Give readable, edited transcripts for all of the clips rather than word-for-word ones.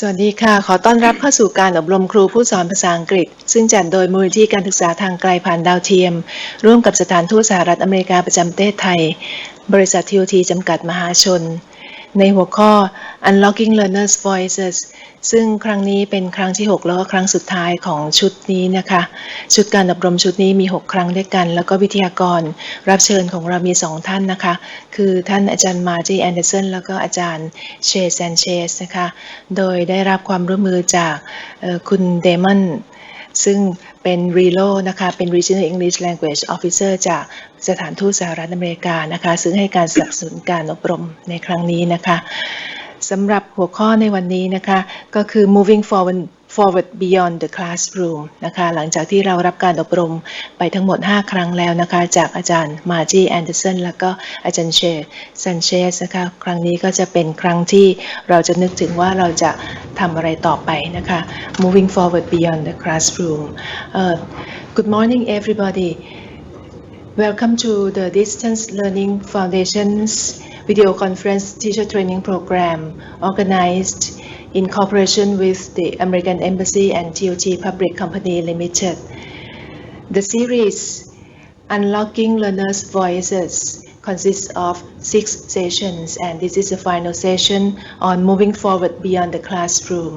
สวัสดีค่ะขอต้อนรับเข้าสู่การอบรมครูผู้สอนภาษาอังกฤษซึ่งจัดโดยมูลนิธิการศึกษาทางไกลผ่านดาวเทียมร่วมกับสถานทูตสหรัฐอเมริกาประจำประเทศไทยบริษัท TOT จำกัดมหาชนในหัวข้อ Unlocking Learners' Voices ซึ่งครั้งนี้เป็นครั้งที่6แล้วก็ครั้งสุดท้ายของชุดนี้นะคะชุดการอบรมชุดนี้มี6ครั้งด้วยกันแล้วก็วิทยากรรับเชิญของเรามี2ท่านนะคะคือท่านอาจารย์มาร์จีแอนเดอร์สันแล้วก็อาจารย์เชซแซนเชสนะคะโดยได้รับความร่วมมือจากคุณเดมอนซึ่งเป็นRELOนะคะเป็น Regional English Language Officer จากสถานทูตสหรัฐอเมริกานะคะซึ่งให้การสนับสนุนการอบรมในครั้งนี้นะคะสำหรับหัวข้อในวันนี้นะคะก็คือ Moving Forward Beyond the Classroom นะคะหลังจากที่เรารับการอบรมไปทั้งหมด5ครั้งแล้วนะคะจากอาจารย์มาร์จีแอนเดอร์สันแล้วก็อาจารย์เชซันเชสนะคะครั้งนี้ก็จะเป็นครั้งที่เราจะนึกถึงว่าเราจะทำอะไรต่อไปนะคะ Moving Forward Beyond the Classroom Good morning everybody Welcome to the Distance Learning Foundation's Videoconference Teacher Training Program organized in cooperation with the American Embassy and TOT Public Company Limited. The series Unlocking Learners' Voices consists of 6 sessions and this is the final session on moving forward beyond the classroom.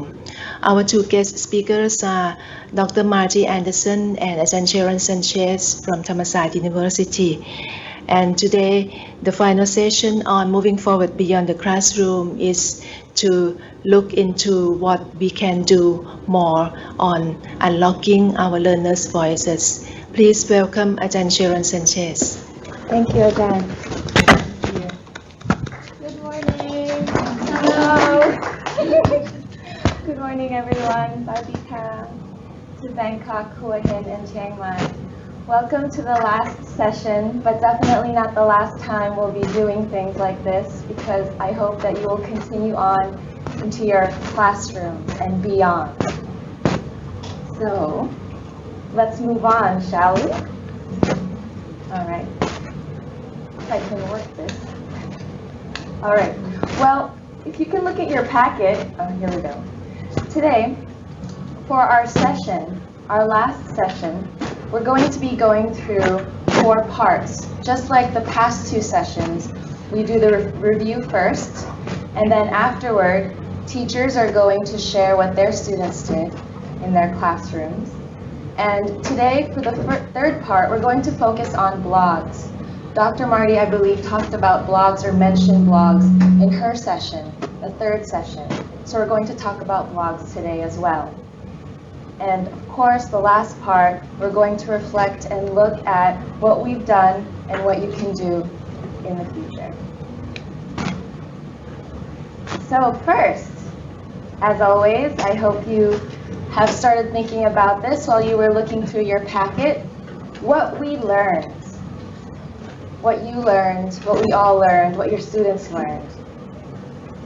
Our 2 guest speakers are Dr. Margie Anderson and Ajahn Sharon Sanchez from Thammasat University. And today, the final session on moving forward beyond the classroom is to look into what we can do more on unlocking our learners' voices. Please welcome Ajahn Sharon Sanchez. Thank you, Ajahn. Good morning. Hello. Good morning, everyone. Sawasdee to Bangkok, Hua Hin, and Chiang Mai. Welcome to the last session, but definitely not the last time we'll be doing things like this because I hope that you will continue on into your classrooms and beyond. So, let's move on, shall we? All right. If I can work this. All right. Well, if you can look at your packet, here we go. Today, for our session, our last session, we're going to be going through 4 parts. Just like the past 2 sessions, we do the review first, and then afterward, teachers are going to share what their students did in their classrooms. And today, for the third part, we're going to focus on blogs. Dr. Marty, I believe, talked about blogs or mentioned blogs in her session, the 3rd session. So we're going to talk about blogs today as well. And of course, the last part, we're going to reflect and look at what we've done and what you can do in the future. So first, as always, I hope you have started thinking about this while you were looking through your packet. What we learned, what you learned, what we all learned, what your students learned,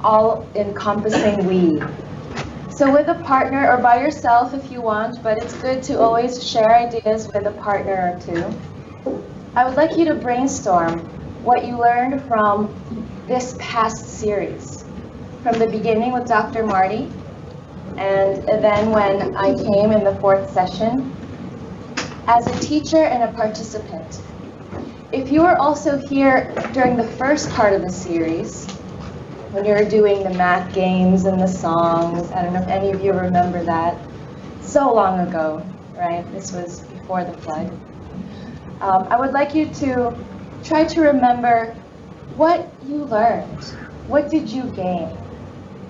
all encompassing we. So with a partner or by yourself if you want, but it's good to always share ideas with a partner or 2. I would like you to brainstorm what you learned from this past series. From the beginning with Dr. Marty, and then when I came in the 4th session, as a teacher and a participant. If you were also here during the first part of the series, when you were doing the math games and the songs, I don't know if any of you remember that, so long ago, right? This was before the flood. I would like you to try to remember what you learned. What did you gain?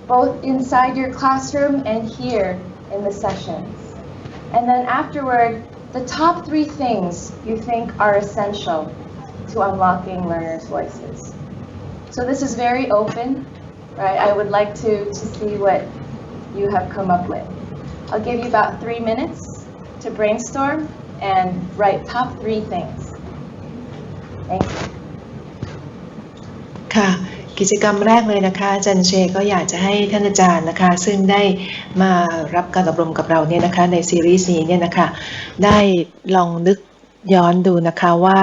Both inside your classroom and here in the sessions. And then afterward, the top 3 things you think are essential to unlocking learners' voices. So this is very open, right? I would like to see what you have come up with. I'll give you about 3 minutes to brainstorm and write top 3 things. Thank you. ค่ะกิจกรรมแรกเลยนะคะอาจารย์เชก็อยากจะให้ท่านอาจารย์นะคะซึ่งได้มารับการอบรมกับเราเนี่ยนะคะในซีรีส์นี้เนี่ยนะคะได้ลองนึกย้อนดูนะคะว่า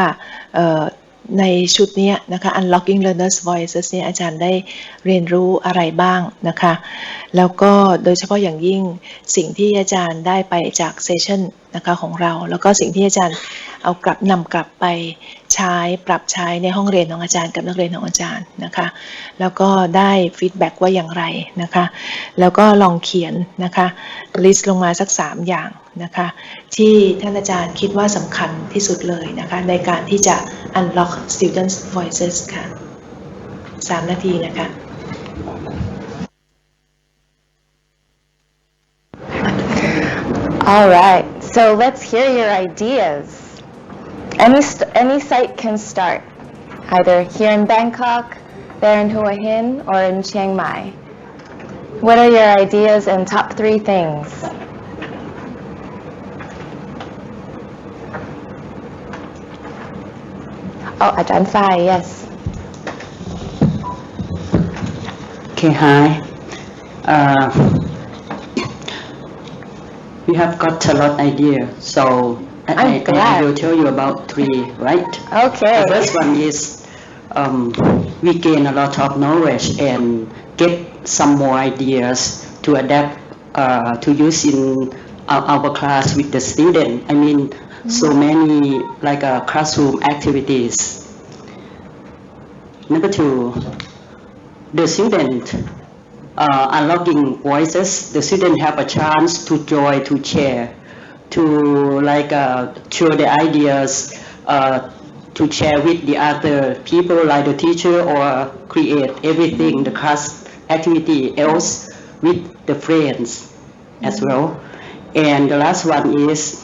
ในชุดนี้นะคะ Unlocking Learners Voices เนี่ยอาจารย์ได้เรียนรู้อะไรบ้างนะคะแล้วก็โดยเฉพาะอย่างยิ่งสิ่งที่อาจารย์ได้ไปจากเซสชั่นนะคะของเราแล้วก็สิ่งที่อาจารย์เอานำกลับไปใช้ปรับใช้ในห้องเรียนของอาจารย์กับนักเรียนของอาจารย์นะคะแล้วก็ได้ฟีดแบ็กว่าอย่างไรนะคะแล้วก็ลองเขียนนะคะลิสต์ลงมาสัก3อย่างนะคะที่ท่านอาจารย์คิดว่าสำคัญที่สุดเลยนะคะในการที่จะ unlock students voices ค่ะ3 นาทีนะคะ All right, so let's hear your ideas. Any site can start, either here in Bangkok, there in Hua Hin, or in Chiang Mai. What are your ideas and top 3 things? Oh, Ajahn Phai, yes. Okay, hi. We have got a lot of idea, so I will tell you about 3, right? Okay. The first one is we gain a lot of knowledge and get some more ideas to adapt to use in our class with the student. I mean, so many like classroom activities. Number 2, the student unlocking voices. The student have a chance to join, to share, to like show the ideas, to share with the other people like the teacher, or create everything, the class activity else with the friends as well. And the last one is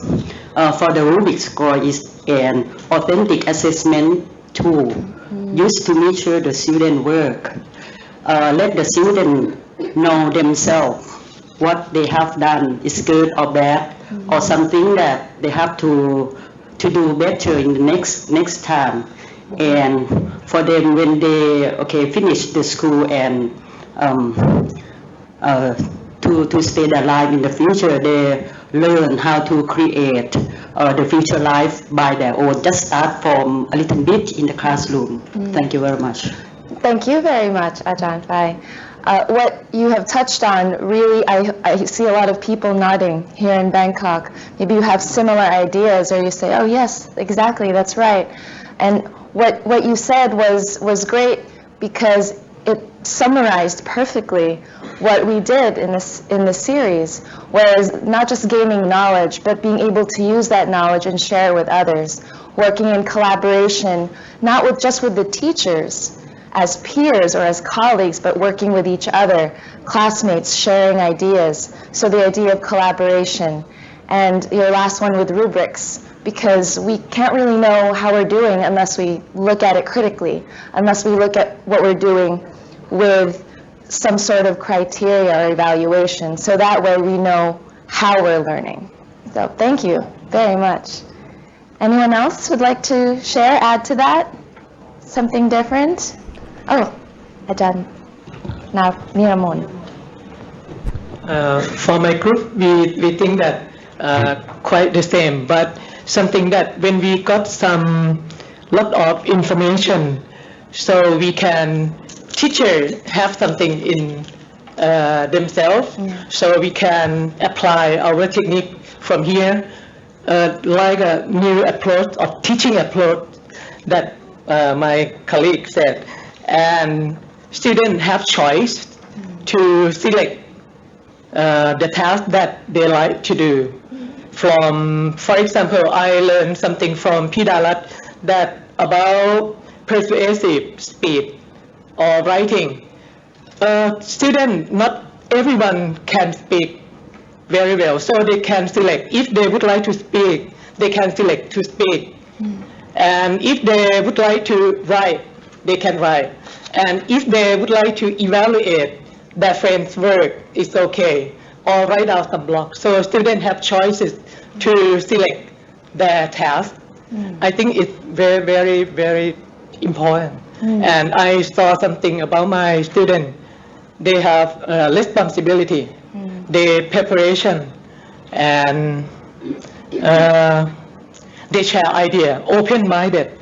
for the Rubik's score is an authentic assessment tool used to measure the student work. Let the student know themselves what they have done is good or bad, or something that they have to do better in the next time. And for them, when they finish the school and to stay alive in the future, they learn how to create the future life by their own. Just start from a little bit in the classroom. Thank you very much. Thank you very much, Ajahn Phai. What you have touched on, really, I see a lot of people nodding here in Bangkok. Maybe you have similar ideas, or you say, oh yes, exactly, that's right. And what you said was great because it summarized perfectly what we did in this series, whereas not just gaining knowledge, but being able to use that knowledge and share it with others, working in collaboration, not just with the teachers, as peers or as colleagues, but working with each other, classmates, sharing ideas. So the idea of collaboration. And your last one with rubrics, because we can't really know how we're doing unless we look at it critically, unless we look at what we're doing with some sort of criteria or evaluation. So that way we know how we're learning. So thank you very much. Anyone else would like to share, add to that? Something different? Oh, Ajahn Niramon. For my group, we think that quite the same, but something that when we got some lot of information, so we can teacher have something in themselves, so we can apply our technique from here, like a new approach of teaching approach that my colleague said. And students have choice to select the task that they like to do. For example, I learned something from Pidalat that about persuasive speech or writing. Student, not everyone can speak very well, so they can select. If they would like to speak, they can select to speak. And if they would like to write, they can write. And if they would like to evaluate their friend's work, it's okay. Or write out some blog. So students have choices to select their task. I think it's very, very, very important. And I saw something about my students. They have responsibility, their preparation, and they share idea, open-minded.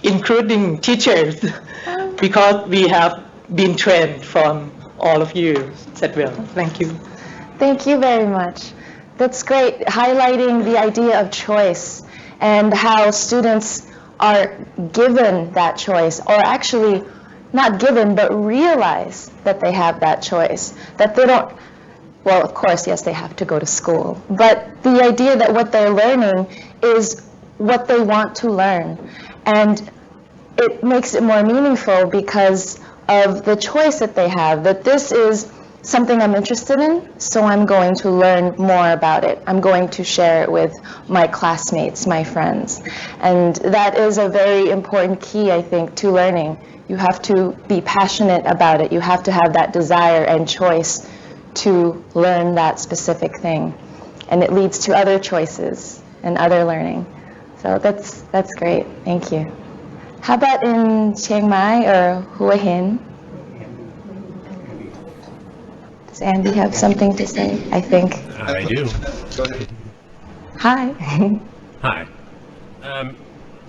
including teachers, because we have been trained from all of you as well. Thank you. Thank you very much. That's great, highlighting the idea of choice and how students are given that choice, or actually not given, but realize that they have that choice, that they don't, well, of course, yes, they have to go to school, but the idea that what they're learning is what they want to learn. And it makes it more meaningful because of the choice that they have, that this is something I'm interested in, so I'm going to learn more about it. I'm going to share it with my classmates, my friends. And that is a very important key, I think, to learning. You have to be passionate about it. You have to have that desire and choice to learn that specific thing. And it leads to other choices and other learning. So that's great. Thank you. How about in Chiang Mai or Hua Hin? Does Andy have something to say? I think. I do. Hi. Hi.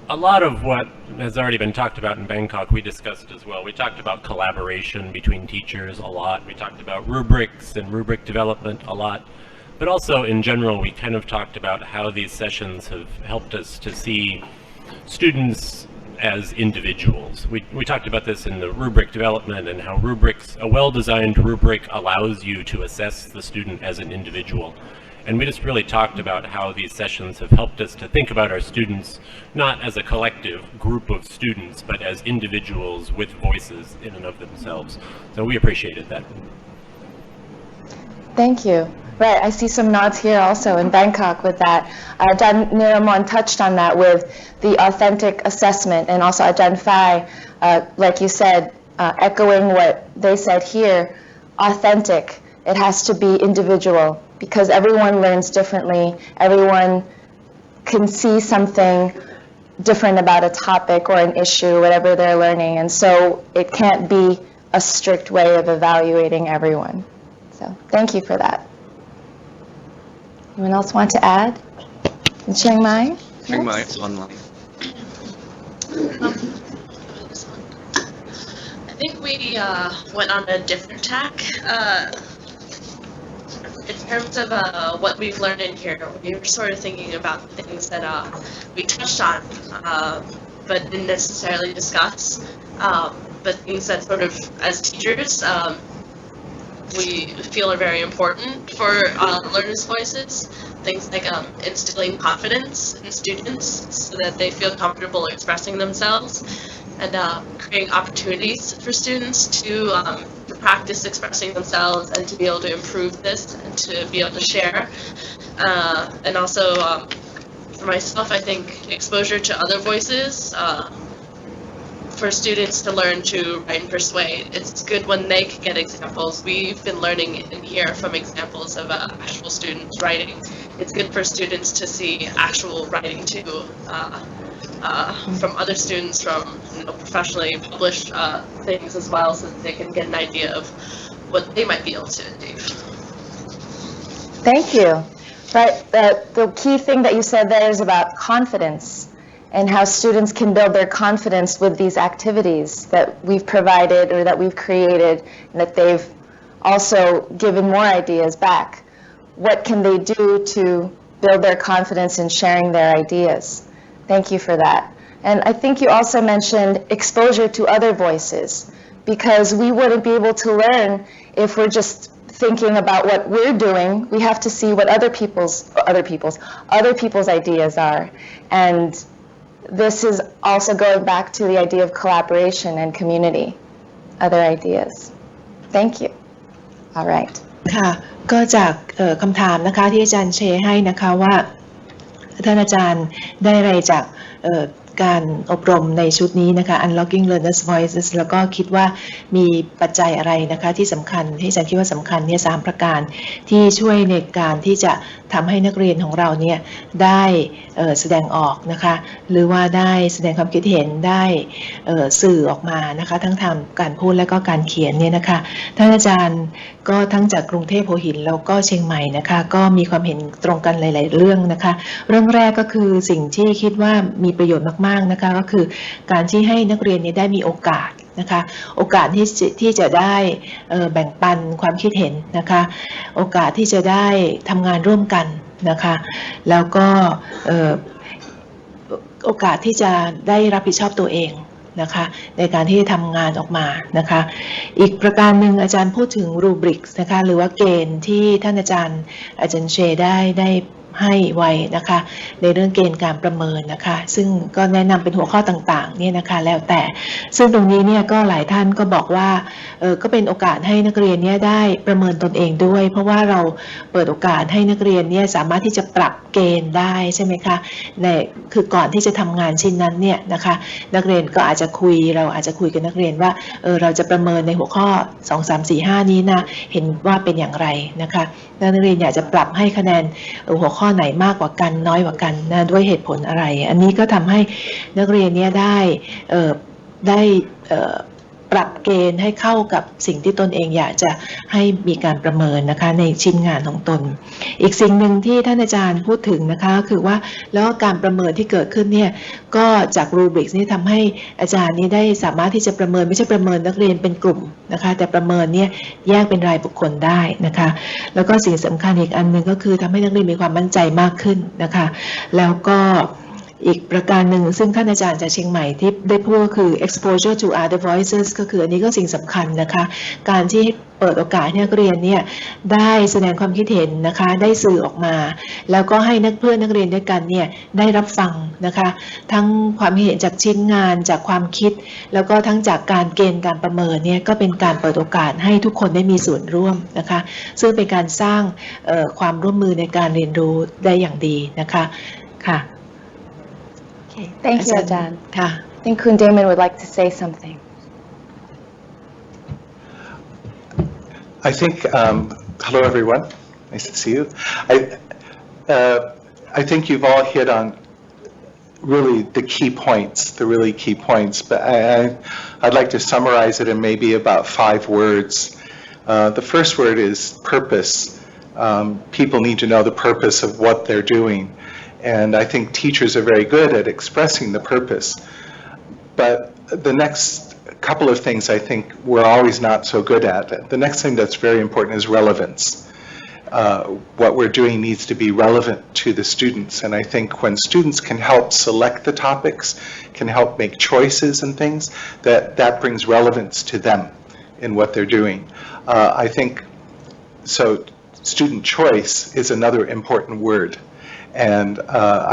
A lot of what has already been talked about in Bangkok we discussed as well. We talked about collaboration between teachers a lot. We talked about rubrics and rubric development a lot. But also in general, we kind of talked about how these sessions have helped us to see students as individuals. We talked about this in the rubric development and how rubrics, a well-designed rubric allows you to assess the student as an individual. And we just really talked about how these sessions have helped us to think about our students not as a collective group of students, but as individuals with voices in and of themselves. So we appreciated that. Thank you. Right, I see some nods here also in Bangkok with that. Ajahn Niramon touched on that with the authentic assessment, and also Ajahn Phai, like you said, echoing what they said here, authentic. It has to be individual, because everyone learns differently. Everyone can see something different about a topic or an issue, whatever they're learning, and so it can't be a strict way of evaluating everyone. So thank you for that. Anyone else want to add? In Chiang Mai? Chiang Mai online. I think we went on a different tack. In terms of what we've learned in here, we were sort of thinking about things that we touched on, but didn't necessarily discuss. But things that sort of, as teachers, we feel are very important for learners' voices. Things like instilling confidence in students so that they feel comfortable expressing themselves, and creating opportunities for students to practice expressing themselves and to be able to improve this and to be able to share. And also, for myself, I think exposure to other voices for students to learn to write and persuade. It's good when they can get examples. We've been learning in here from examples of actual students writing. It's good for students to see actual writing too, from other students from professionally published things as well, so that they can get an idea of what they might be able to do. Thank you. Right, the key thing that you said there is about confidence, and how students can build their confidence with these activities that we've provided or that we've created, and that they've also given more ideas back. What can they do to build their confidence in sharing their ideas? Thank you for that. And I think you also mentioned exposure to other voices, because we wouldn't be able to learn if we're just thinking about what we're doing. We have to see what other people's ideas are. And this is also going back to the idea of collaboration and community, other ideas. Thank you. All right. ค่ะก็จากคำถามนะคะที่อาจารย์แชร์ให้นะคะว่าท่านอาจารย์ได้อะไรจากการอบรมในชุดนี้นะคะ Unlocking Learners' Voices แล้วก็คิดว่ามีปัจจัยอะไรนะคะที่สำคัญที่อาจารย์คิดว่าสำคัญเนี่ย3ประการที่ช่วยในการที่จะทำให้นักเรียนของเราเนี่ยได้แสดงออกนะคะหรือว่าได้แสดงความคิดเห็นได้สื่อออกมานะคะทั้งทางการพูดและก็การเขียนเนี่ยนะคะท่านอาจารย์ก็ทั้งจากกรุงเทพหัวหินแล้วก็เชียงใหม่นะคะก็มีความเห็นตรงกันหลายๆเรื่องนะคะเรื่องแรกก็คือสิ่งที่คิดว่ามีประโยชน์ มากๆนะคะก็คือการที่ให้นักเรียนนี้ได้มีโอกาสนะคะโอกาสที่จะได้แบ่งปันความคิดเห็นนะคะโอกาสที่จะได้ทำงานร่วมกันนะคะแล้วก็โอกาสที่จะได้รับผิดชอบตัวเองนะคะในการที่จะทำงานออกมานะคะอีกประการหนึ่งอาจารย์พูดถึงรูบริกส์นะคะหรือว่าเกณฑ์ที่ท่านอาจารย์เชได้ให้ไว้นะคะในเรื่องเกณฑ์การประเมินนะคะซึ่งก็แนะนำเป็นหัวข้อต่างๆเนี่ยนะคะแล้วแต่ซึ่งตรงนี้เนี่ยก็หลายท่านก็บอกว่าก็เป็นโอกาสให้นักเรียนเนี่ยได้ประเมินตนเองด้วยเพราะว่าเราเปิดโอกาสให้นักเรียนเนี่ยสามารถที่จะปรับเกณฑ์ได้ใช่ไหมคะคือก่อนที่จะทำงานชิ้นนั้นเนี่ยนะคะนักเรียนก็อาจจะเราอาจจะคุยกับนักเรียนว่าเราจะประเมินในหัวข้อ2 3 4 5นี้นะเห็นว่าเป็นอย่างไรนะคะนักเรียนอยากจะปรับให้คะแนนหัวข้อไหนมากกว่ากันน้อยกว่ากันนะด้วยเหตุผลอะไรอันนี้ก็ทำให้นักเรียนเนี่ยได้ปรับเกณฑ์ให้เข้ากับสิ่งที่ตนเองอยากจะให้มีการประเมินนะคะในชิ้นงานของตนอีกสิ่งหนึ่งที่ท่านอาจารย์พูดถึงนะคะก็คือว่าแล้วการประเมินที่เกิดขึ้นเนี่ยก็จากรูบริกนี่ทำให้อาจารย์นี้ได้สามารถที่จะประเมินไม่ใช่ประเมินนักเรียนเป็นกลุ่มนะคะแต่ประเมินเนี่ยแยกเป็นรายบุคคลได้นะคะแล้วก็สิ่งสำคัญอีกอันหนึ่งก็คือทำให้นักเรียนมีความมั่นใจมากขึ้นนะคะแล้วก็อีกประการหนึ่งซึ่งท่านอาจารย์จากเชียงใหม่ที่ได้พูดก็คือ exposure to other voices ก็คืออันนี้ก็สิ่งสำคัญนะคะการที่เปิดโอกาสให้นักเรียนเนี่ยได้แสดงความคิดเห็นนะคะได้สื่อออกมาแล้วก็ให้นักเรียนด้วยกันเนี่ยได้รับฟังนะคะทั้งความเห็นจากชิ้นงานจากความคิดแล้วก็ทั้งจากการเกณฑ์การประเมินเนี่ยก็เป็นการเปิดโอกาสให้ทุกคนได้มีส่วนร่วมนะคะซึ่งเป็นการสร้างความร่วมมือในการเรียนรู้ได้อย่างดีนะคะค่ะOkay, thank you, Ajahn. ค่ะ I think Kun Damon would like to say something. I think, hello everyone, nice to see you. I think you've all hit on really the key points, but I'd like to summarize it in maybe about 5 words. The first word is purpose. People need to know the purpose of what they're doing. And I think teachers are very good at expressing the purpose. But the next couple of things I think we're always not so good at. The next thing that's very important is relevance. What we're doing needs to be relevant to the students. And I think when students can help select the topics, can help make choices and things, that brings relevance to them in what they're doing. I think, so student choice is another important word. And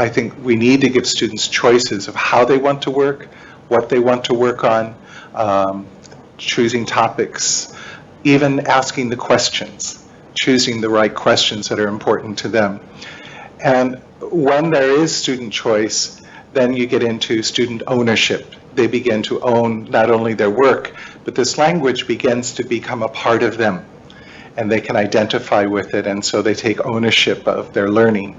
I think we need to give students choices of how they want to work, what they want to work on, choosing topics, even asking the questions, choosing the right questions that are important to them. And when there is student choice, then you get into student ownership. They begin to own not only their work, but this language begins to become a part of them. And they can identify with it, and so they take ownership of their learning.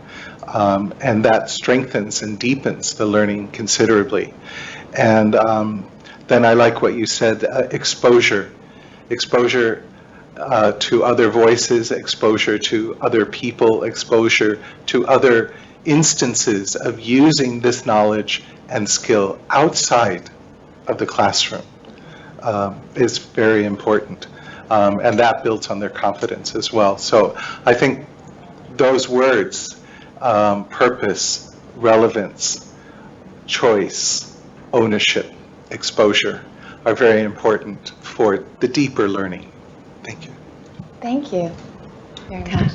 And that strengthens and deepens the learning considerably. And then I like what you said, exposure to other voices, exposure to other people, exposure to other instances of using this knowledge and skill outside of the classroom is very important. And that builds on their confidence as well. So I think those words, purpose, relevance, choice, ownership, exposure, are very important for the deeper learning. Thank you. Thank you very ค่ะ much.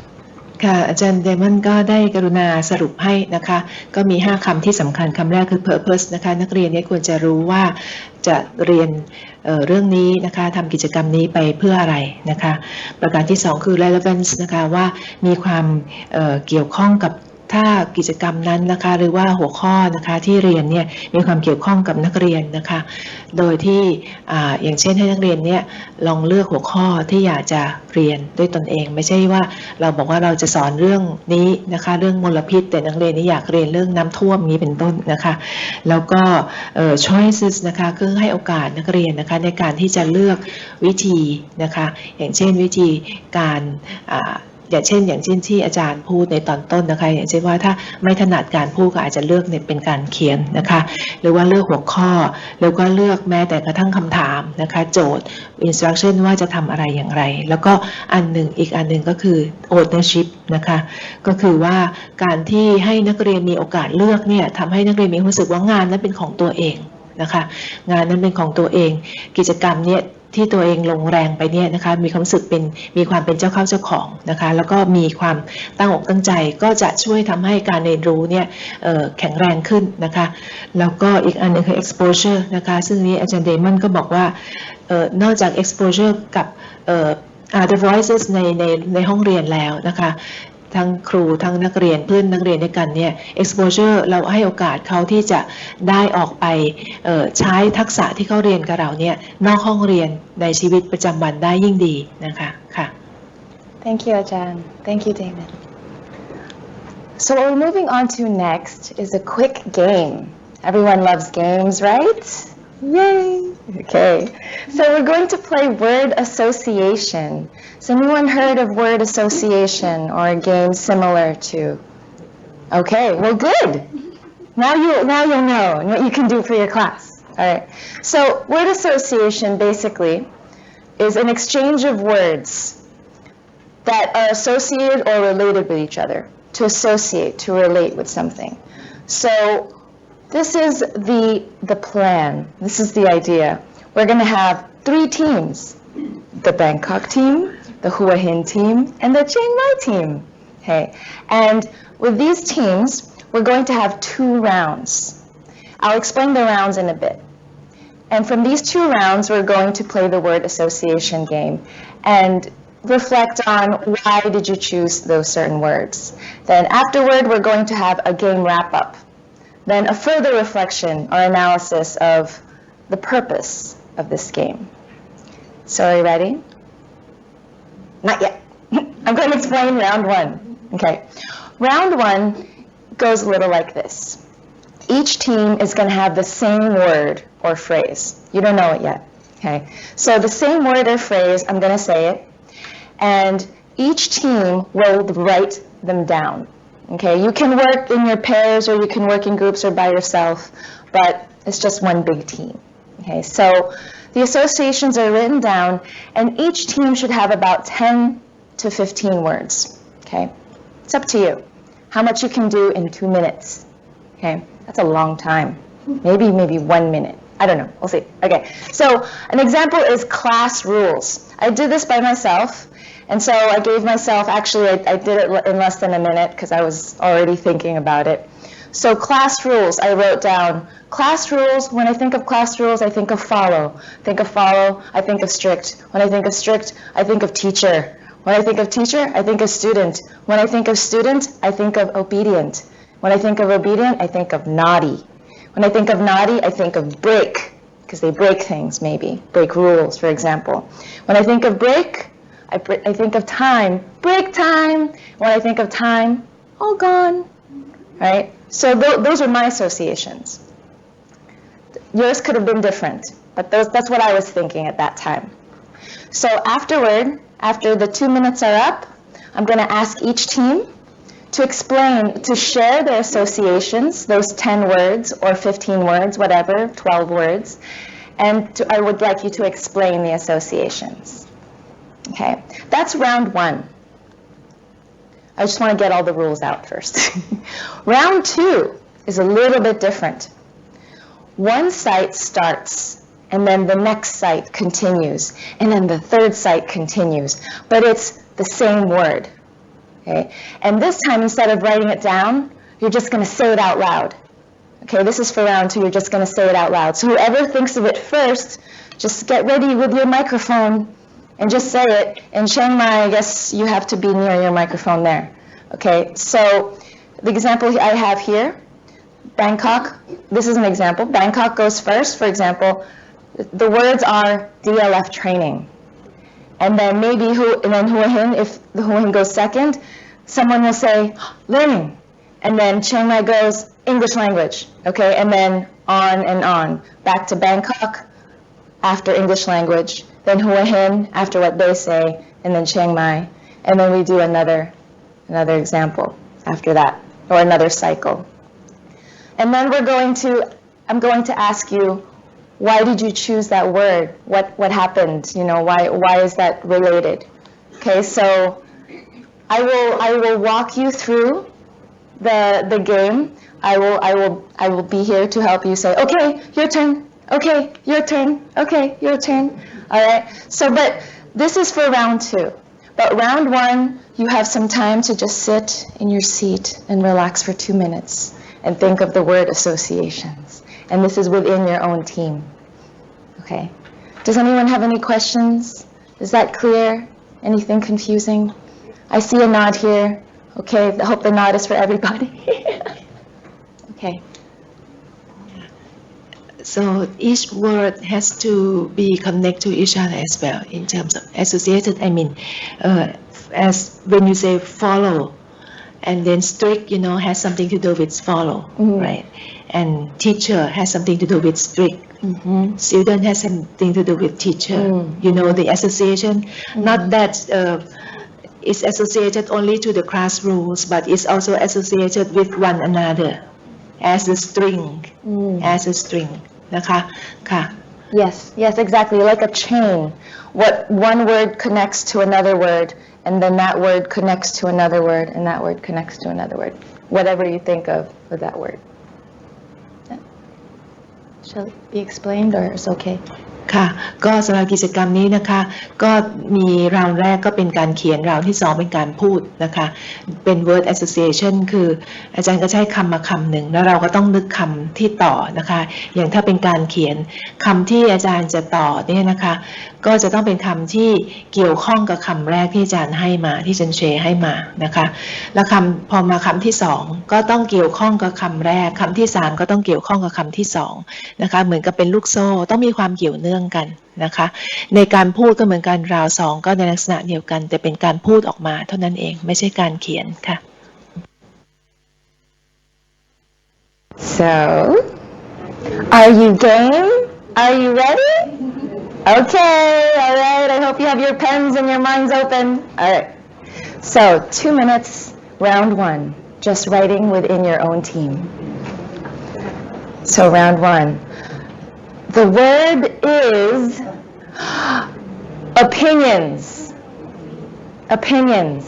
ค่ะอาจารย์เดมอนก็ได้กรุณาสรุปให้นะคะก็มี5คำที่สำคัญคำแรกคือ purpose นะคะนักเรียนเนี่ยควรจะรู้ว่าจะเรียนเรื่องนี้นะคะทำกิจกรรมนี้ไปเพื่ออะไรนะคะประการที่2คือ relevance นะคะว่ามีความเกี่ยวข้องกับถ้ากิจกรรมนั้นนะคะหรือว่าหัวข้อนะคะที่เรียนเนี่ยมีความเกี่ยวข้องกับนักเรียนนะคะโดยที่อย่างเช่นให้นักเรียนเนี่ยลองเลือกหัวข้อที่อยากจะเรียนด้วยตนเองไม่ใช่ว่าเราบอกว่าเราจะสอนเรื่องนี้นะคะเรื่องมลพิษแต่นักเรียนนี่อยากเรียนเรื่องน้ำท่วมนี้เป็นต้นนะคะแล้วก็choices นะคะคือให้โอกาสนักเรียนนะคะในการที่จะเลือกวิธีนะคะอย่างเช่นวิธีการ อย่างเช่นที่อาจารย์พูดในตอนต้นนะคะอย่างเช่นว่าถ้าไม่ถนัดการพูดก็อาจจะเลือกเนี่ยเป็นการเขียนนะคะหรือว่าเลือกหัวข้อแล้วก็เลือกแม้แต่กระทั่งคำถามนะคะโจทย์ instruction ว่าจะทำอะไรอย่างไรแล้วก็อีกอันหนึ่งก็คือ ownership นะคะก็คือว่าการที่ให้นักเรียนมีโอกาสเลือกเนี่ยทำให้นักเรียนมีความรู้สึกว่างานนั้นเป็นของตัวเองนะคะงานนั้นเป็นของตัวเองกิจกรรมเนี่ยที่ตัวเองลงแรงไปเนี่ยนะคะมีความรู้สึกมีความเป็นเจ้าเข้าเจ้าของนะคะแล้วก็มีความตั้งอกตั้งใจก็จะช่วยทำให้การเรียนรู้เนี่ยแข็งแรงขึ้นนะคะแล้วก็อีกอันนึงคือ exposure นะคะซึ่งนี้อาจารย์เดมอนก็บอกว่านอกจาก exposure กับother voices ในห้องเรียนแล้วนะคะทั้งครูทั้งนักเรียนเพื่อนนักเรียนด้วยกันเนี่ย exposure เราให้โอกาสเขาที่จะได้ออกไปใช้ทักษะที่เขาเรียนกับเราเนี่ยนอกห้องเรียนในชีวิตประจำวันได้ยิ่งดีนะคะค่ะ Thank you, Ajahn. Thank you, Damon. So what we're moving on to next is a quick game. Everyone loves games, right? Yay! Okay. So we're going to play word association. Has anyone heard of word association or a game similar to? Okay, well good. Now you'll know and what you can do for your class. All right. So word association basically is an exchange of words that are associated or related with each other, to associate, to relate with something. So this is the plan. This is the idea. We're going to have 3 teams, the Bangkok team, the Hua Hin team, and the Chiang Mai team. Okay. And with these teams, we're going to have 2 rounds. I'll explain the rounds in a bit. And from these 2 rounds, we're going to play the word association game and reflect on why did you choose those certain words. Then afterward, we're going to have a game wrap-up. Then a further reflection or analysis of the purpose of this game. So are you ready? Not yet. I'm going to explain round 1. Okay. Round 1 goes a little like this. Each team is going to have the same word or phrase. You don't know it yet. Okay. So the same word or phrase, I'm going to say it, and each team will write them down. Okay, you can work in your pairs or you can work in groups or by yourself, but it's just one big team. Okay, so the associations are written down and each team should have about 10 to 15 words. Okay, it's up to you how much you can do in 2 minutes. Okay, that's a long time. Maybe 1 minute. I don't know, we'll see. Okay, so an example is class rules. I did this by myself. And so I gave myself, actually I did it in less than a minute because I was already thinking about it. So class rules, I wrote down, class rules, when I think of class rules, I think of follow. Think of follow, I think of strict. When I think of strict, I think of teacher. When I think of teacher, I think of student. When I think of student, I think of obedient. When I think of obedient, I think of naughty. When I think of naughty, I think of break, because they break things maybe, break rules, for example. When I think of break, I think of time, break time. When I think of time, all gone, right? So those are my associations. Yours could have been different, but that's what I was thinking at that time. So afterward, after the 2 minutes are up, I'm going to ask each team to explain, to share their associations, those 10 words or 15 words, whatever, 12 words, and I would like you to explain the associations. Okay, that's round 1. I just want to get all the rules out first. Round 2 is a little bit different. One site starts, and then the next site continues, and then the third site continues, but it's the same word. Okay, and this time, instead of writing it down, you're just going to say it out loud. Okay, this is for round 2, you're just going to say it out loud. So whoever thinks of it first, just get ready with your microphone and just say it. In Chiang Mai, I guess you have to be near your microphone there. Okay, so the example I have here, Bangkok, this is an example. Bangkok goes first, for example, the words are DLF training. And then maybe Hua Hin, if the Hua Hin goes second, someone will say learning. And then Chiang Mai goes English language, okay, and then on and on. Back to Bangkok after English language, then Hua Hin after what they say, and then Chiang Mai. And then we do another example after that, or another cycle. And then I'm going to ask you, why did you choose that word? What happened? Why is that related? Okay, so I will walk you through the game. I will be here to help you say, okay, your turn. Okay, your turn. Okay, your turn. All right. So, but this is for round 2. But round 1, you have some time to just sit in your seat and relax for 2 minutes and think of the word associations. And this is within your own team. Okay. Does anyone have any questions? Is that clear? Anything confusing? I see a nod here. Okay, I hope the nod is for everybody. Okay. So each word has to be connected to each other as well in terms of associated. I mean, as when you say follow, and then strict, has something to do with follow, right? And teacher has something to do with strict. Student has something to do with teacher. The association, not that it's associated only to the class rules, but it's also associated with one another as a string,นะคะค่ะ Yes, exactly, like a chain. What one word connects to another word, and then that word connects to another word, and that word connects to another word. Whatever you think of with that word. Shall it be explained, or it's okay? ค่ะก็สำหรับกิจกรรมนี้นะคะก็มีราวแรกก็เป็นการเขียนราวที่2เป็นการพูดนะคะเป็น word association คืออาจารย์ก็ใช้คำมาคำหนึ่งแล้วเราก็ต้องนึกคำที่ต่อนะคะอย่างถ้าเป็นการเขียนคำที่อาจารย์จะต่อเนี่ยนะคะก็จะต้องเป็นคำที่เกี่ยวข้องกับคำแรกที่อาจารย์ให้มาที่อาจารย์เชให้มานะคะแล้วพอมาคำที่2ก็ต้องเกี่ยวข้องกับคำแรกคำที่3ก็ต้องเกี่ยวข้องกับคำที่2นะคะเหมือนกับเป็นลูกโซ่ต้องมีความเกี่ยวเนื่องกันนะคะในการพูดก็เหมือนกันราว2ก็ในลักษณะเดียวกันแต่เป็นการพูดออกมาเท่านั้นเองไม่ใช่การเขียนค่ะ So, are you game? Are you ready? Okay, all right. I hope you have your pens and your minds open. All right. So, 2 minutes, round 1, just writing within your own team. So, round 1. The word is opinions. Opinions.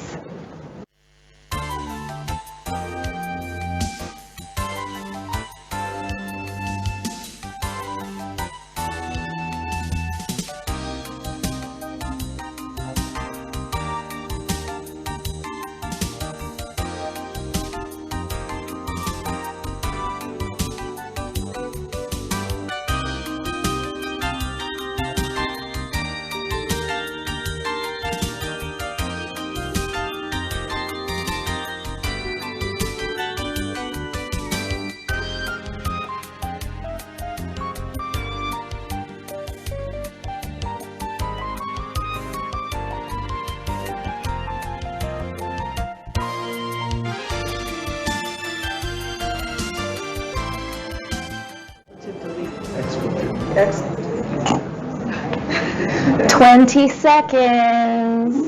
Excellent. 20 seconds.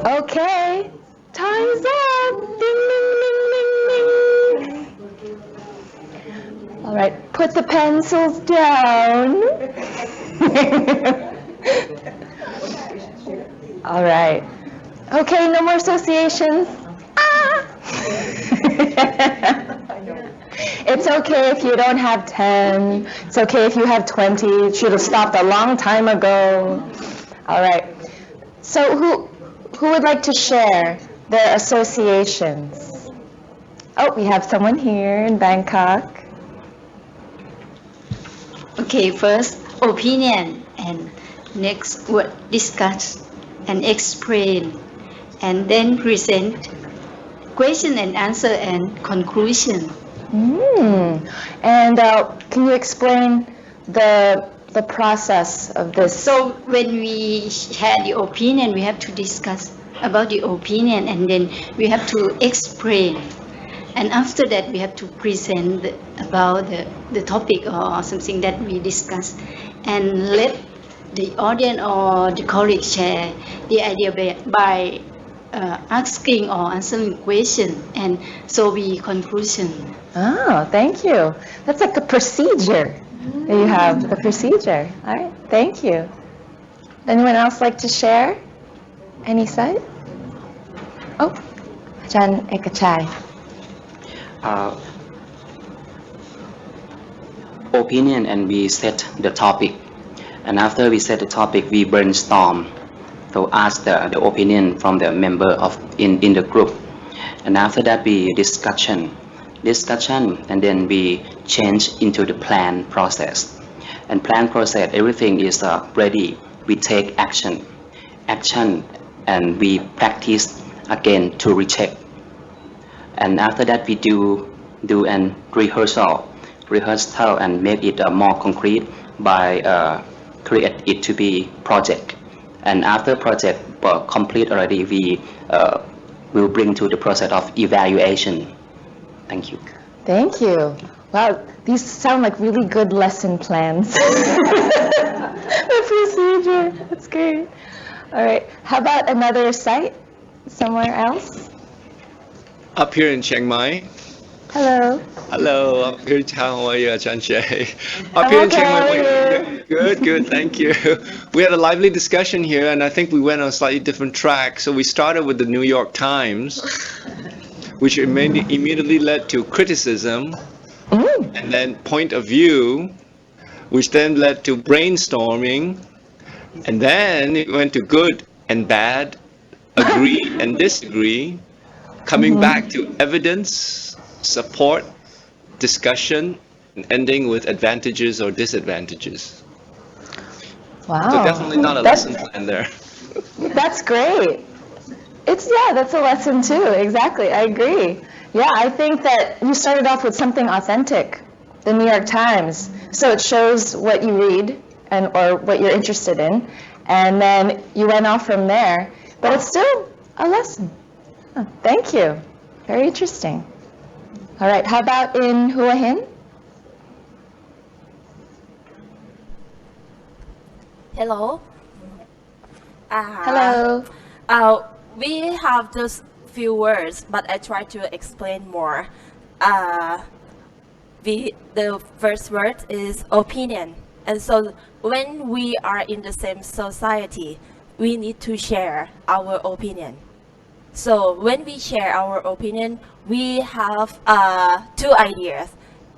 Okay, time's up. Ding, ding, ding, ding, ding. All right, put the pencils down. All right. Okay, no more associations. Ah! It's okay if you don't have 10. It's okay if you have 20. It should have stopped a long time ago. All right. So who would like to share their associations? Oh, we have someone here in Bangkok. Okay, first opinion, and Next, what discuss and explain, and then present question and answer and conclusion. And can you explain the process of this? So when we share the opinion, we have to discuss about the opinion, and then we have to explain. And after that, we have to present about the topic or something that we discussed, and let the audience or the colleague share the idea by asking or answering question, and so we conclusion. Oh, thank you. That's like a procedure that you have, the procedure. All right, thank you. Anyone else like to share? Any side? Oh, อาจารย์เอกชัย Opinion, and we set the topic, and after we set the topic we brainstorm to ask the opinion from the member of in the group, and after that we discussion, and then we change into the plan process, and plan process everything is ready, we take action, and we practice again to recheck, and after that we do an rehearsal and make it more concrete by create it to be project, and after project complete already we will bring to the process of evaluation. Thank you. Thank you. Wow, these sound like really good lesson plans. The procedure, that's great. All right, how about another site somewhere else? Up here in Chiang Mai. Hello. Hello, up here in town. How are you, Ajahn Jay? Up I'm here in okay, Chiang Mai. how are Good, thank you. We had a lively discussion here, and I think we went on a slightly different track. So we started with the New York Times, which immediately led to criticism, and then point of view, which then led to brainstorming, and then it went to good and bad, agree and disagree, coming back to evidence, support, discussion, and ending with advantages or disadvantages. Wow. So definitely not a lesson plan there. That's great. That's a lesson too. Exactly, I agree. Yeah, I think that you started off with something authentic, the New York Times. So it shows what you read or what you're interested in, and then you went off from there. But it's still a lesson. Oh, thank you. Very interesting. All right, how about in Hua Hin? Hello. Hello. We have just few words, but I try to explain more. The first word is opinion, and so when we are in the same society, we need to share our opinion. So when we share our opinion, we have two ideas: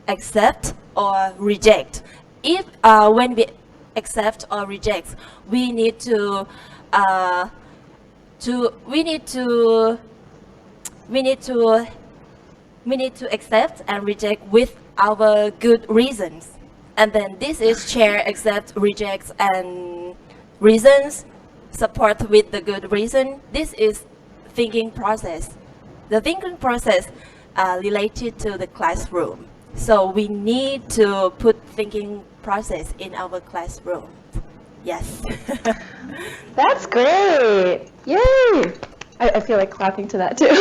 accept or reject. If when we accept or reject, we need to accept and reject with our good reasons, and then this is share, accept, reject, and reasons. Support with the good reason. This is thinking process. The thinking process related to the classroom. So we need to put thinking process in our classroom. Yes. That's great. Yay. I feel like clapping to that too.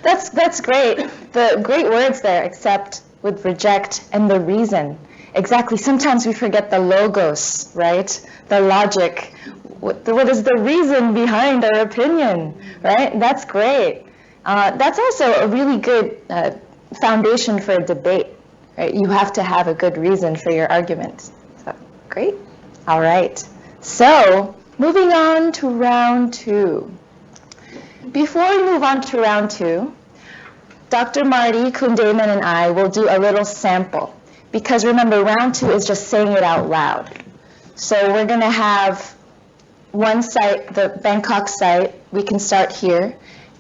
That's great. The great words there, accept with reject and the reason. Exactly. Sometimes we forget the logos, right? The logic. What is the reason behind our opinion, right? That's great. That's also a really good foundation for a debate, right? You have to have a good reason for your argument. So, great. All right. So, moving on to round 2. Before we move on to round 2, Dr. Marty, Kundaman, and I will do a little sample. Because remember, round 2 is just saying it out loud. So we're going to have one site, the Bangkok site, we can start here,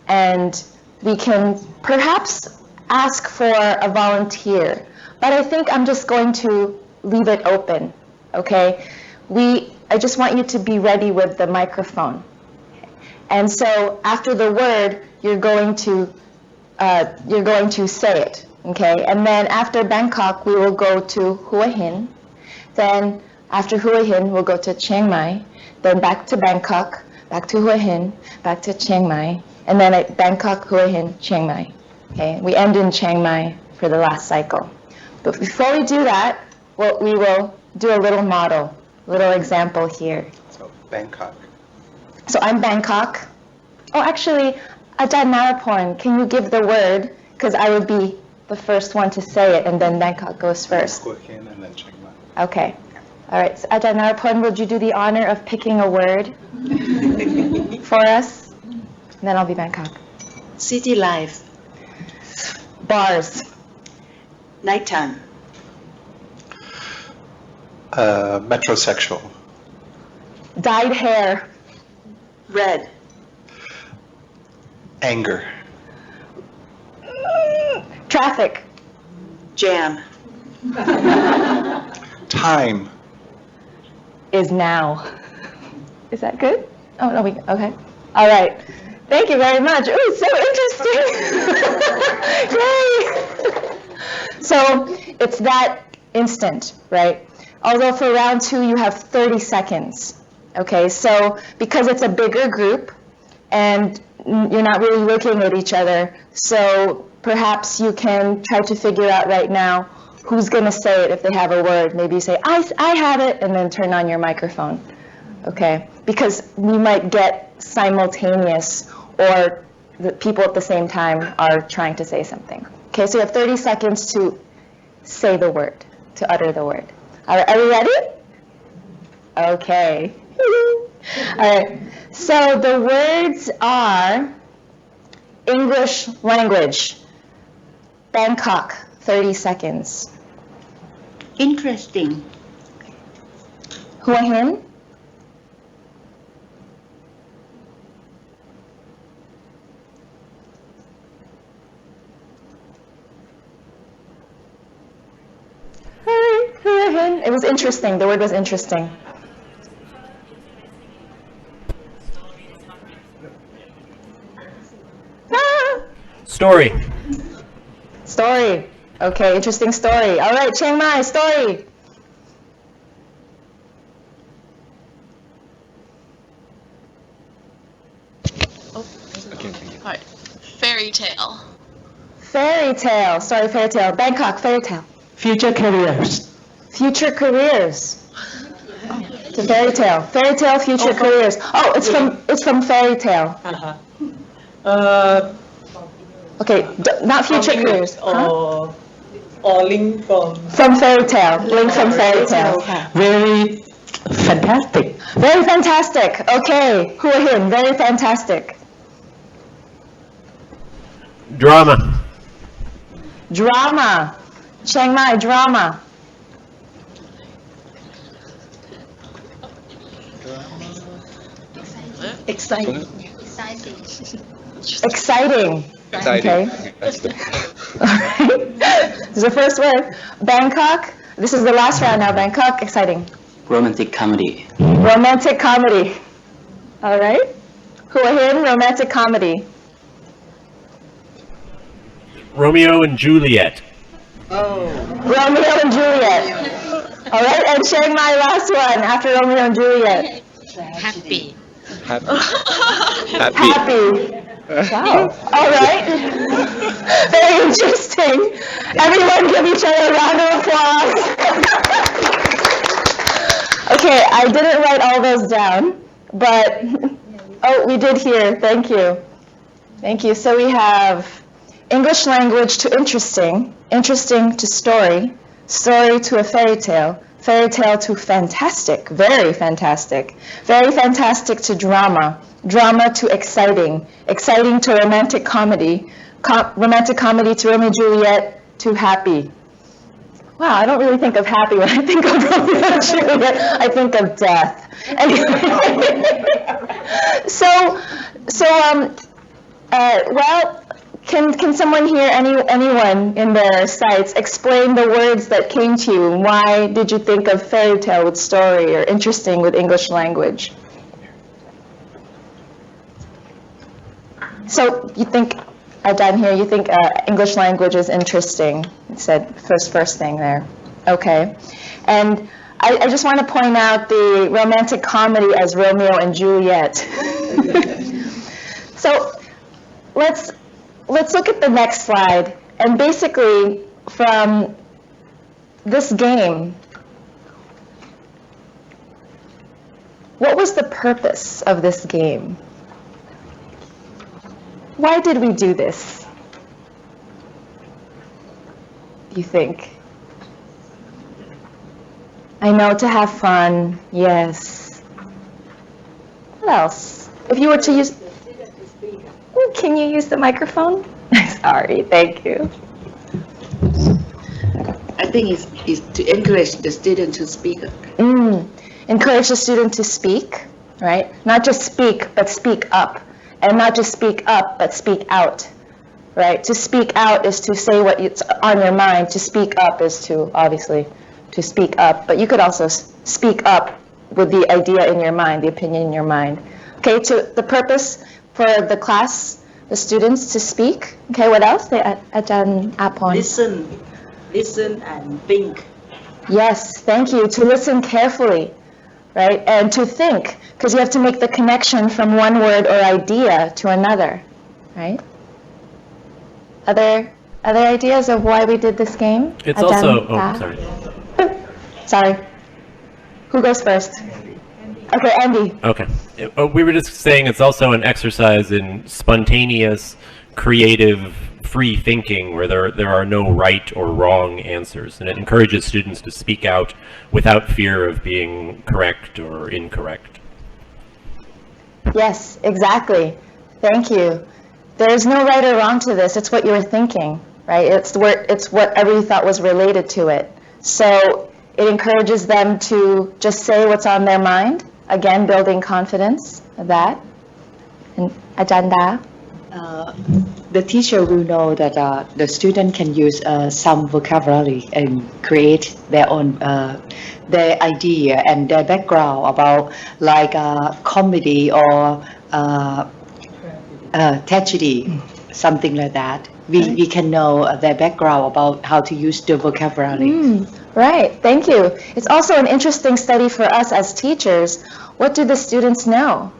and we can perhaps ask for a volunteer. But I think I'm just going to leave it open, okay? We I just want you to be ready with the microphone. And so after the word, you're going to say it, okay? And then after Bangkok, we will go to Hua Hin. Then after Hua Hin, we'll go to Chiang Mai. Then back to Bangkok, back to Hua Hin, back to Chiang Mai. And then at Bangkok, Hua Hin, Chiang Mai. Okay, we end in Chiang Mai for the last cycle. But before we do that, we will do a little model, little example here. So Bangkok. So I'm Bangkok. Oh, actually, Ajahn Naraporn, can you give the word? Because I would be the first one to say it, and then Bangkok goes first. Hua Hin and then Chiang Mai. Okay. All right. So Ajahn Naraporn, would you do the honor of picking a word for us? And then I'll be Bangkok. City life. Bars. Nighttime. Metrosexual. Dyed hair. Red. Anger. Traffic. Jam. Time. Is now. Is that good? Oh, no, okay. All right. Thank you very much. Ooh, so interesting. Yay. So it's that instant, right? Although for round 2, you have 30 seconds. Okay, so because it's a bigger group and you're not really looking at each other, so perhaps you can try to figure out right now who's going to say it if they have a word. Maybe you say, I have it, and then turn on your microphone. Okay, because you might get simultaneous or the people at the same time are trying to say something. Okay, so you have 30 seconds to say the word, to utter the word. All right, are we ready? Okay. All right, so the words are English language. Bangkok, 30 seconds. Interesting. Hua Hin. Hua Hin. It was interesting. The word was interesting. Story. Story. Okay, interesting story. All right, Chiang Mai, story. Alright. Fairy tale. Fairy tale. Sorry, fairy tale. Bangkok, fairy tale. Future careers. Future careers. It's a fairy tale. Fairy tale, future careers. Oh, it's from fairy tale. Okay, not future careers. Huh? Or link from From fairy tale. Link from fairy tale. very fantastic. Very fantastic. Okay, Hua Hin, very fantastic. Drama. Drama. Chiang Mai, drama. Exciting. Exciting. Okay. That's the All right. This is the first word. Bangkok. This is the last round now. Bangkok. Exciting. Romantic comedy. Romantic comedy. All right. Hua Hin, romantic comedy. Romeo and Juliet. Romeo and Juliet. All right. And Chiang Mai, last one after Romeo and Juliet. happy. Happy. Wow. All right. Very interesting. Everyone give each other a round of applause. Okay, I didn't write all those down, but, oh, we did here. Thank you. Thank you. So we have English language to interesting, interesting to story, story to a fairy tale to fantastic, very fantastic to drama, drama to exciting, exciting to romantic comedy, romantic comedy to Romeo and Juliet to happy. Wow, I don't really think of happy when I think of Romeo and Juliet. I think of death. Anyway, well, Can someone here, anyone in their sites, explain the words that came to you? Why did you think of fairy tale with story or interesting with English language? So you think, down here, you think English language is interesting. It said first thing there. Okay. And I just want to point out the romantic comedy as Romeo and Juliet. So let's look at the next slide. And basically, from this game, what was the purpose of this game? Why did we do this, you think? I know, to have fun, yes. What else? If you were to use... Can you use the microphone? Sorry, thank you. I think it's to encourage the student to speak. Encourage the student to speak, right? Not just speak, but speak up. And not just speak up, but speak out, right? To speak out is to say what's on your mind. To speak up is to, obviously, to speak up. But you could also speak up with the idea in your mind, the opinion in your mind. Okay, to the purpose for the class, the students to speak. Okay, what else? Ajahn Apon. Listen and think. Yes, thank you. To listen carefully, right? And to think, because you have to make the connection from one word or idea to another, right? Other ideas of why we did this game? It's also, sorry. Sorry. Who goes first? Okay, Andy. Okay. We were just saying it's also an exercise in spontaneous, creative, free thinking where there are no right or wrong answers. And it encourages students to speak out without fear of being correct or incorrect. Yes, exactly. Thank you. There's no right or wrong to this. It's what you were thinking, right? It's whatever you thought was related to it. So it encourages them to just say what's on their mind. Again, building confidence of that. And Ajahn, the teacher will know that the student can use some vocabulary and create their own their idea and their background about like comedy or tragedy, something like that. We can know their background about how to use the vocabulary. Right, thank you. It's also an interesting study for us as teachers. What do the students know?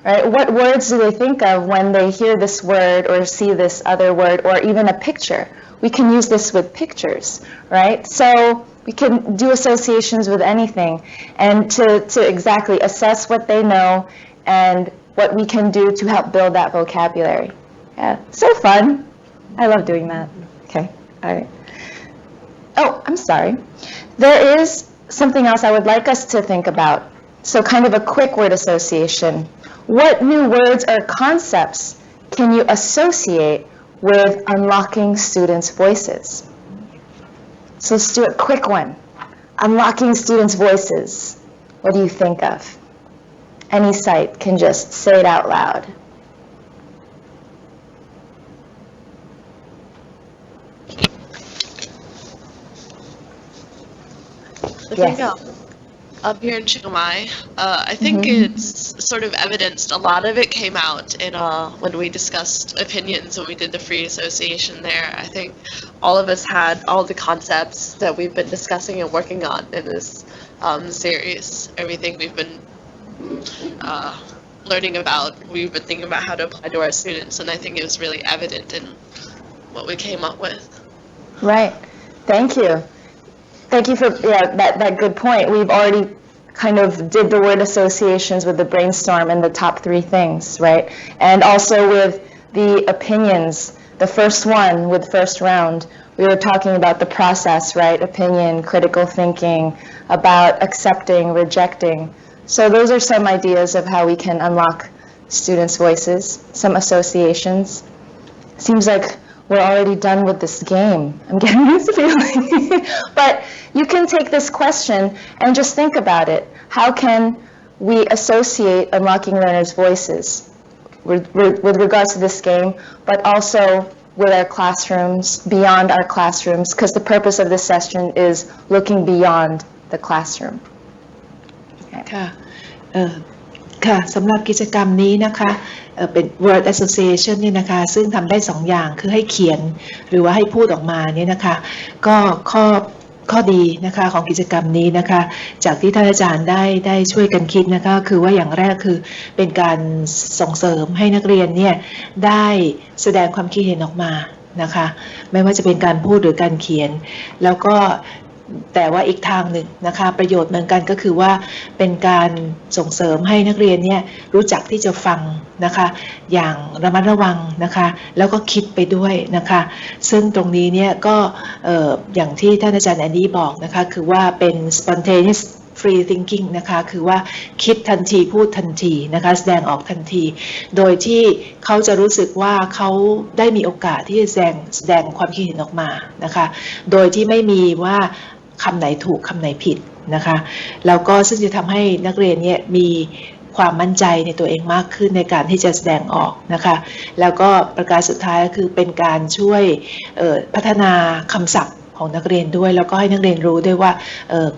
Right? What words do they think of when they hear this word or see this other word or even a picture? We can use this with pictures, right? So we can do associations with anything and to exactly assess what they know and what we can do to help build that vocabulary. Yeah, so fun. I love doing that. Okay, all right. Oh, I'm sorry. There is something else I would like us to think about. So kind of a quick word association. What new words or concepts can you associate with unlocking students' voices? So let's do a quick one. Unlocking students' voices. What do you think of? Any site can just say it out loud. I think up here in Chiang Mai, I think it's sort of evidenced. A lot of it came out in when we discussed opinions, when we did the free association there. I think all of us had all the concepts that we've been discussing and working on in this series. Everything we've been learning about, we've been thinking about how to apply to our students, and I think it was really evident in what we came up with. Right. Thank you. Thank you for that good point. We've already kind of did the word associations with the brainstorm and the top 3 things, right? And also with the opinions, the first one with first round, we were talking about the process, right? Opinion, critical thinking, about accepting, rejecting. So those are some ideas of how we can unlock students' voices, some associations. Seems like we're already done with this game. I'm getting this feeling. But you can take this question and just think about it. How can we associate unlocking learners' voices with regards to this game, but also with our classrooms, beyond our classrooms, because the purpose of this session is looking beyond the classroom. ค่ะค่ะสำหรับกิจกรรมนี้นะคะเป็น word association นี่นะคะซึ่งทำได้2อย่างคือให้เขียนหรือว่าให้พูดออกมาเนี่ยนะคะก็ข้อดีนะคะของกิจกรรมนี้นะคะจากที่ท่านอาจารย์ได้ช่วยกันคิดนะคะคือว่าอย่างแรกคือเป็นการส่งเสริมให้นักเรียนเนี่ยได้แสดงความคิดเห็นออกมานะคะไม่ว่าจะเป็นการพูดหรือการเขียนแล้วก็แต่ว่าอีกทางหนึ่งนะคะประโยชน์เหมือนกันก็คือว่าเป็นการส่งเสริมให้นักเรียนเนี่ยรู้จักที่จะฟังนะคะอย่างระมัดระวังนะคะแล้วก็คิดไปด้วยนะคะซึ่งตรงนี้เนี่ยก็อย่างที่ท่านอาจารย์แอนดี้บอกนะคะคือว่าเป็น spontaneous free thinking นะคะคือว่าคิดทันทีพูดทันทีนะคะแสดงออกทันทีโดยที่เขาจะรู้สึกว่าเขาได้มีโอกาสที่จะแสดงความคิดเห็นออกมานะคะโดยที่ไม่มีว่าคำไหนถูกคำไหนผิดนะคะแล้วก็ซึ่งจะทำให้นักเรียนเนี่ยมีความมั่นใจในตัวเองมากขึ้นในการที่จะแสดงออกนะคะแล้วก็ประการสุดท้ายก็คือเป็นการช่วยพัฒนาคำศัพท์ของนักเรียนด้วยแล้วก็ให้นักเรียนรู้ด้วยว่า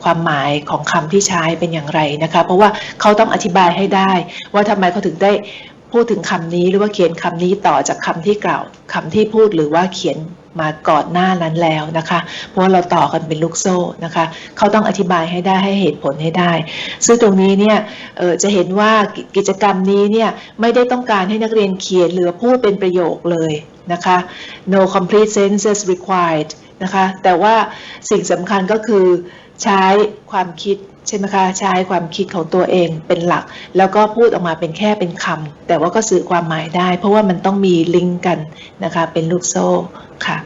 ความหมายของคำที่ใช้เป็นอย่างไรนะคะเพราะว่าเขาต้องอธิบายให้ได้ว่าทำไมเขาถึงได้พูดถึงคำนี้หรือว่าเขียนคำนี้ต่อจากคำที่กล่าวคำที่พูดหรือว่าเขียนมาก่อนหน้านั้นแล้วนะคะเพราะว่าเราต่อกันเป็นลูกโซ่นะคะเขาต้องอธิบายให้ได้ให้เหตุผลให้ได้ซึ่งตรงนี้เนี่ยจะเห็นว่ากิจกรรมนี้เนี่ยไม่ได้ต้องการให้นักเรียนเขียนหรือพูดเป็นประโยคเลยนะคะ no complete sentences required นะคะแต่ว่าสิ่งสำคัญก็คือใช้ความคิดใช่ไหมคะใช้ความคิดของตัวเองเป็นหลักแล้วก็พูดออกมาเป็นแค่เป็นคำแต่ว่าก็สื่อความหมายได้เพราะว่ามันต้องมีลิงก์กันนะคะเป็นลูกโซ่ค่ะ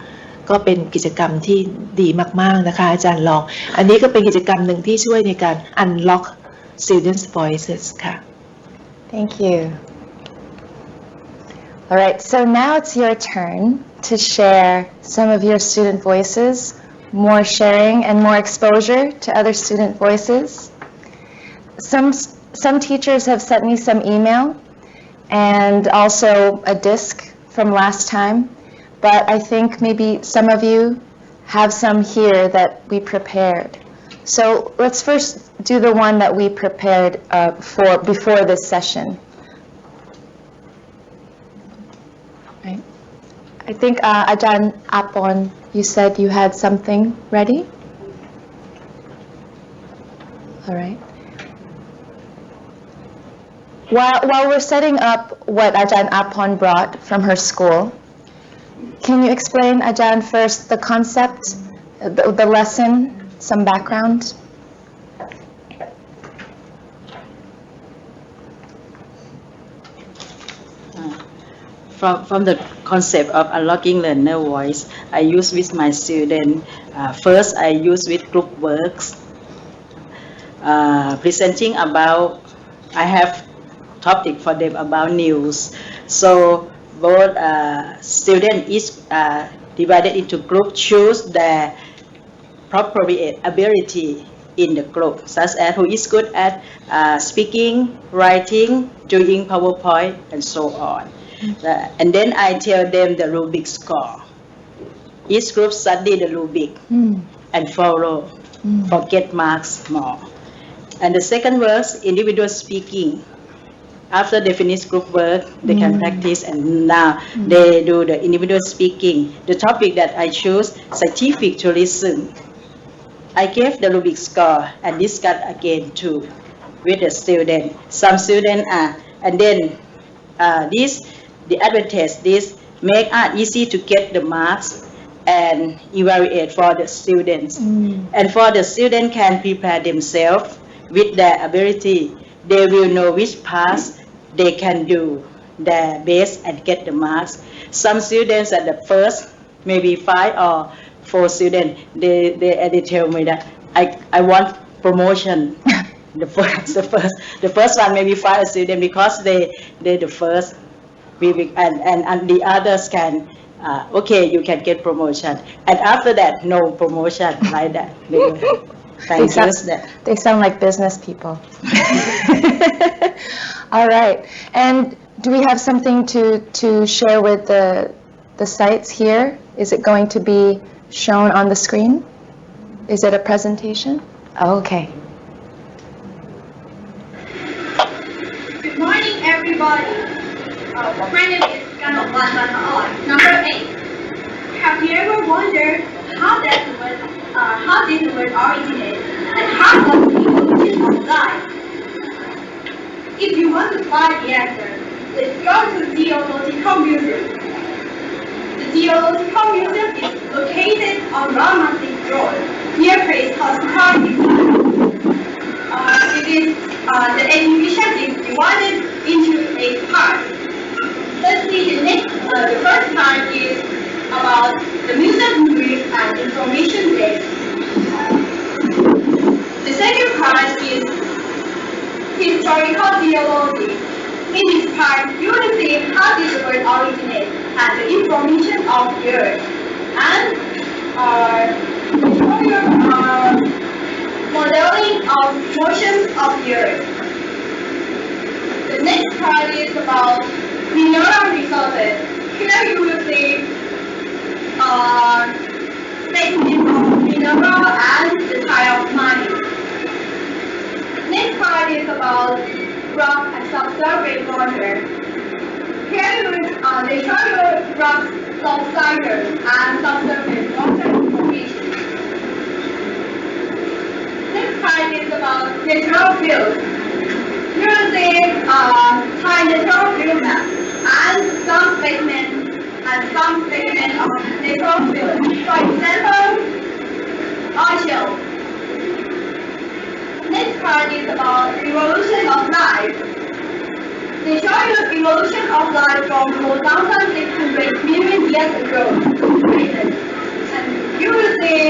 ก็เป็นกิจกรรมที่ดีมากๆนะคะอาจารย์ลองอันนี้ก็เป็นกิจกรรมหนึ่งที่ช่วยในการ unlock students voices ค่ะ Thank you. All right, so now it's your turn to share some of your student voices, more sharing and more exposure to other student voices. Some teachers have sent me some email and also a disc from last time, but I think maybe some of you have some here that we prepared. So let's first do the one that we prepared before this session. Right. I think Ajahn Apon, you said you had something ready? All right. While we're setting up what Ajahn Apon brought from her school, can you explain, Ajahn, first the concept, the lesson, some background? From the concept of unlocking learner voice, I use with my student. First, I use with group works, presenting about. I have topic for them about news. So both student is divided into group. Choose their appropriate ability in the group, such as who is good at speaking, writing, doing PowerPoint, and so on. And then I tell them the rubric score. Each group study the rubric and follow for get marks more. And the second work, individual speaking. After they finish group work, they can practice, and now they do the individual speaking. The topic that I choose, scientific tourism. I gave the rubric score and discuss again too with the student. Some students and then the advantage this make it easy to get the marks and evaluate for the students. And for the student can prepare themselves with their ability. They will know which parts they can do their best and get the marks. Some students at the first, maybe 5 or 4 students, they tell me that I want promotion. the first one maybe 5 students because they the first. And the others can, okay, you can get promotion. And after that, no promotion like that. They sound like business people. All right. And do we have something to share with the sites here? Is it going to be shown on the screen? Is it a presentation? Okay. Good morning, everybody. My name is number 8. Have you ever wondered how did the word originate and how was the evolution of life? If you want to find the answer, let's go to the Geological Museum. The Geological Museum is located on Romantic Road, near a place called the exhibition is divided into 8 parts. Let's see, the first part is about the museum brief and information desk. The second part is historical geology. In this part, you will see how did the word originate and the information of the earth. And modeling of motions of the earth. The next part is about mineral resources. Here you will see statement of mineral and the type of mining. Next part is about rock and subsurface water. Here they show you rock subsiders and subsurface water information. Next part is about natural fields. You will see Thai natural field map and some segments of natural fields. For example, oil. Next part is about evolution of life. They show you the evolution of life from 4,600 million years ago. And you will see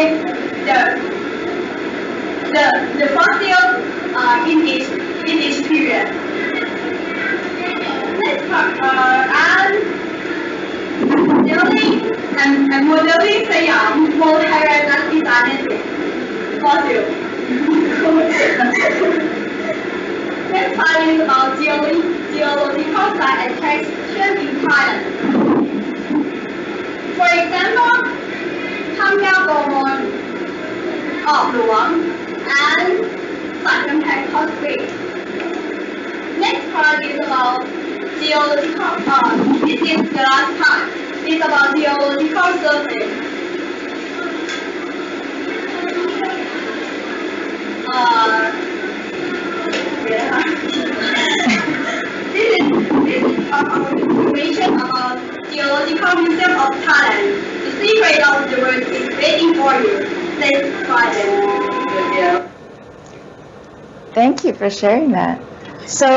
the fossils in each period. Next part and modeling Siam multi-dynasty fossil. Next part is about geological site attraction in Thailand. For example, Tham Yao Gomon, Ọc Luang, and Sakampak Hot Spring. Next part is about geological, this is the last part, it's about geological surface. This is our information about Geological Museum of Thailand. The secret of the world is waiting for you. Let's find it. Thank you for sharing that. So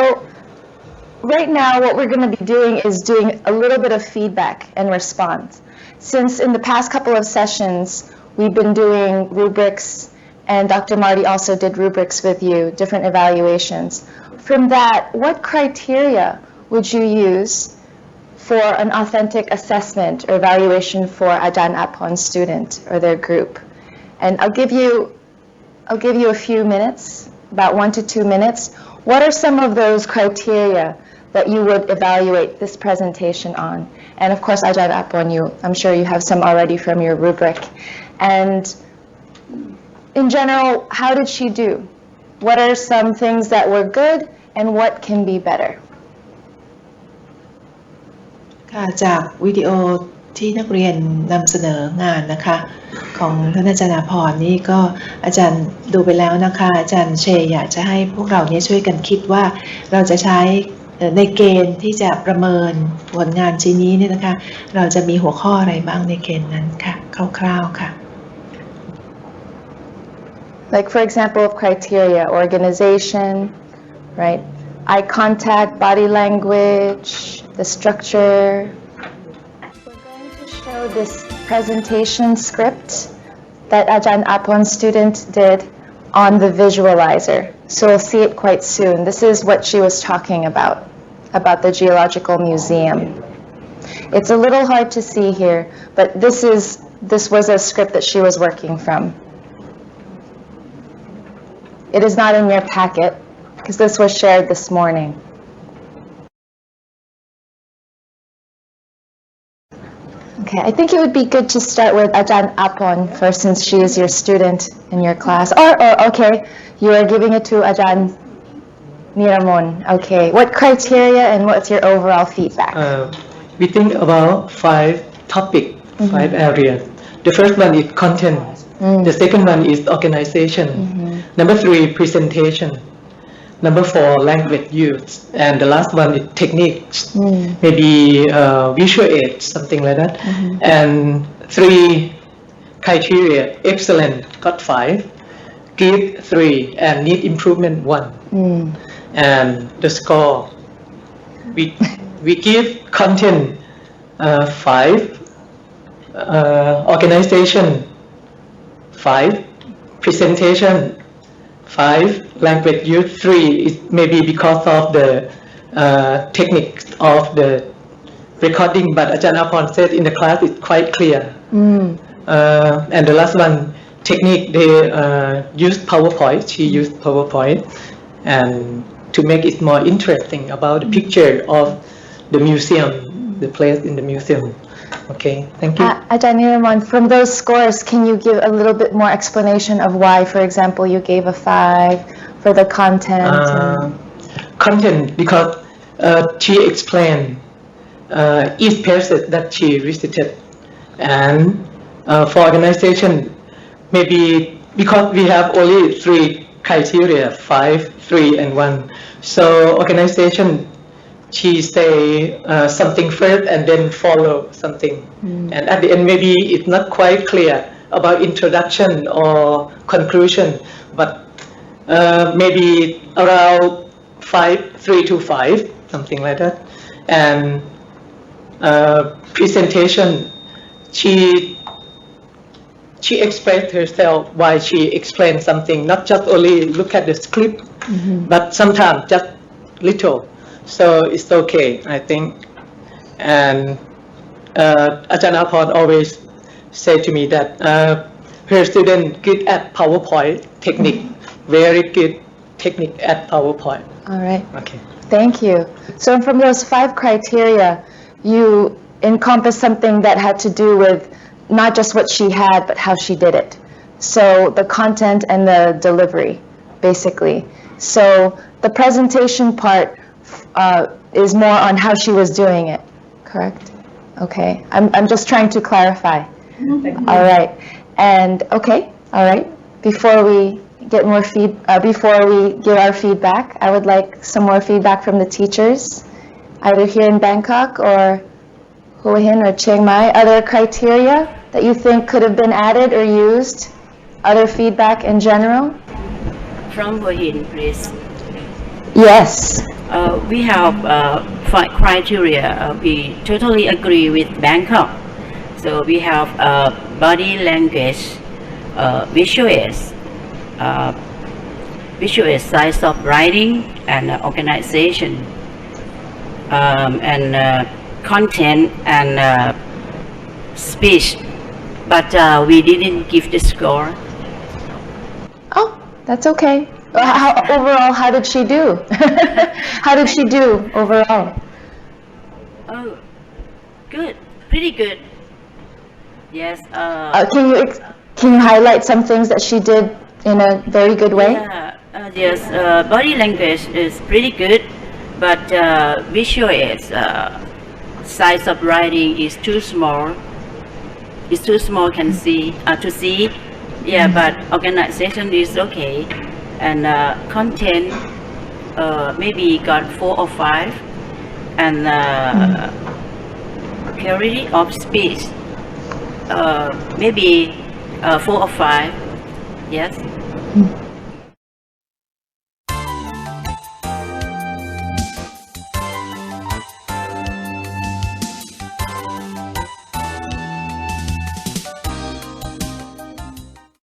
right now what we're going to be doing is doing a little bit of feedback and response. Since in the past couple of sessions we've been doing rubrics, and Dr. Marty also did rubrics with you, different evaluations. From that, what criteria would you use for an authentic assessment or evaluation for Ajahn Aphorn's student or their group? And I'll give you a few minutes, about 1 to 2 minutes. What are some of those criteria that you would evaluate this presentation on? And of course, Ajahn Aphorn, I'm sure you have some already from your rubric. And in general, how did she do? What are some things that were good and what can be better? ค่ะจากวิดีโอที่นักเรียนนำเสนองานนะคะของท่านอาจารย์อาภรณ์นี่ก็อาจารย์ดูไปแล้วนะคะอาจารย์เชยอยากจะให้พวกเราเนี่ยช่วยกันคิดว่าเราจะใช้ในเกณฑ์ที่จะประเมินผลงานชิ้นนี้เนี่ยนะคะเราจะมีหัวข้ออะไรบ้างในเกณฑ์นั้นค่ะคร่าวๆค่ะ Like for example of criteria, organization, right? Eye contact, body language, the structure. We're going to show this presentation script that Ajahn Aphorn's student did on the visualizer. So we'll see it quite soon. This is what she was talking about the Geological Museum. It's a little hard to see here, but this was a script that she was working from. It is not in your packet, because this was shared this morning. Okay, I think it would be good to start with Ajahn Apon first, since she is your student in your class. Or okay, you are giving it to Ajahn Niramon. Okay, what criteria and what's your overall feedback? We think about 5 topics, 5 areas. The first one is content. The second one is organization. Number 3, presentation. Number 4, language use. And the last one is techniques. Maybe visual aids, something like that. And 3 criteria, excellent, got 5. Give 3, and need improvement 1. And the score, we give content 5, organization 5, presentation 5, language use 3. Is maybe because of the techniques of the recording, but Ajahn Apon said in the class it's quite clear. And the last one, technique, they use PowerPoint. She used PowerPoint, and to make it more interesting about the picture of the museum, the place in the museum. Okay, thank you. Ajahn Niramon, from those scores, can you give a little bit more explanation of why, for example, you gave a 5 for the content? Content, because she explained each places that she visited. And for organization, maybe because we have only 3 criteria, 5, 3, and 1. So organization, she say something first and then follow something. And at the end, maybe it's not quite clear about introduction or conclusion, but maybe around 3 to 5, something like that. And presentation, she expressed herself why she explained something, not just only look at the script, but sometimes just little. So it's okay, I think. And Ajahn Apon always say to me that her student good at PowerPoint technique, very good technique at PowerPoint. All right. Okay. Thank you. So from those 5 criteria, you encompass something that had to do with not just what she had, but how she did it. So the content and the delivery, basically. So the presentation part is more on how she was doing it, correct? Okay, I'm just trying to clarify. All right, and okay, all right. Before we get more before we give our feedback, I would like some more feedback from the teachers, either here in Bangkok or Hua Hin or Chiang Mai. Other criteria that you think could have been added or used? Other feedback in general? From Hua Hin, please. Yes. We have 5 criteria. We totally agree with Bangkok. So we have body language, visual aids, size of writing, and organization, and content and speech. But we didn't give the score. Oh, that's okay. Overall, how did she do? How did she do overall? Oh, good, pretty good. Yes. Can you highlight some things that she did in a very good way? Yeah. Yes. Body language is pretty good, but visual aids, size of writing is too small. It's too small to see. Yeah, but organization is okay. And content, maybe got 4 or 5, and clarity of speech, maybe 4 or 5. Yes.